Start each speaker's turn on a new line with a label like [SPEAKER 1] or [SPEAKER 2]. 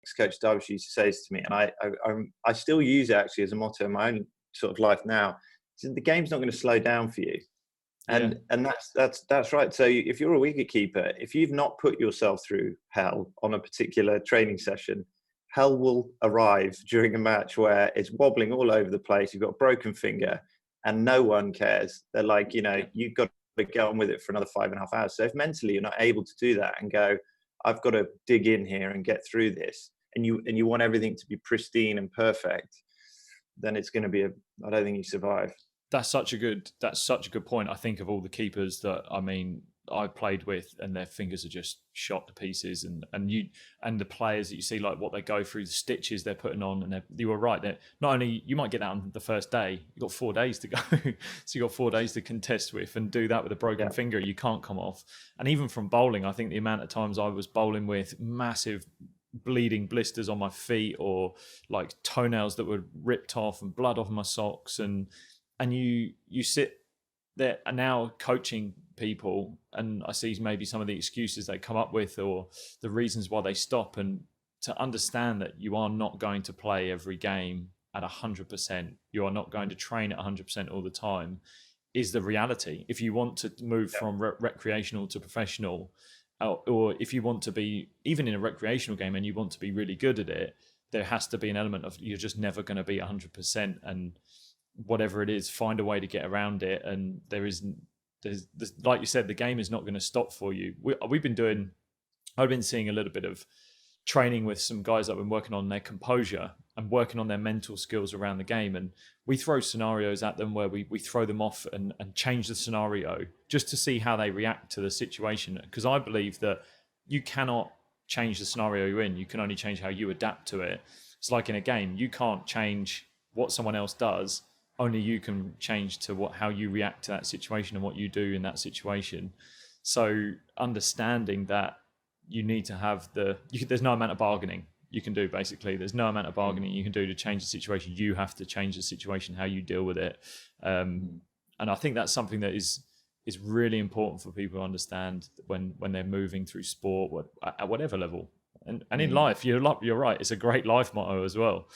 [SPEAKER 1] ex-coach Derbyshire used to say this to me, and I still use it actually as a motto in my own sort of life now. So the game's not going to slow down for you. And that's right. So if you're a wicketkeeper, if you've not put yourself through hell on a particular training session, hell will arrive during a match where it's wobbling all over the place. You've got a broken finger and no one cares. They're like, you've got to get on with it for another 5.5 hours. So if mentally you're not able to do that and go, I've got to dig in here and get through this, and you want everything to be pristine and perfect, then it's going to be I don't think you survive.
[SPEAKER 2] That's such a good point. I think of all the keepers that I played with, and their fingers are just shot to pieces, and the players that you see, like what they go through, the stitches they're putting on, and you were right that not only you might get that on the first day, you've got 4 days to go, so you've got 4 days to contest with, and do that with a broken finger, you can't come off. And even from bowling, I think the amount of times I was bowling with massive bleeding blisters on my feet, or like toenails that were ripped off and blood off my socks, and you sit there and now coaching people, and I see maybe some of the excuses they come up with or the reasons why they stop, and to understand that you are not going to play every game at 100%, you are not going to train at 100% all the time, is the reality. If you want to move from recreational to professional, or if you want to be even in a recreational game and you want to be really good at it, there has to be an element of you're just never going to be 100%, and whatever it is, find a way to get around it. And there's like you said, the game is not going to stop for you. I've been seeing a little bit of training with some guys that have been working on their composure and working on their mental skills around the game, and we throw scenarios at them where we throw them off and change the scenario just to see how they react to the situation, because I believe that you cannot change the scenario you're in, you can only change how you adapt to it. It's like in a game, you can't change what someone else does, only you can change to how you react to that situation and what you do in that situation. So understanding that you need to have there's no amount of bargaining you can do, basically. There's no amount of bargaining you can do to change the situation. You have to change the situation, how you deal with it. And I think that's something that is really important for people to understand when they're moving through sport at whatever level. And in life, you're right. It's a great life motto as well.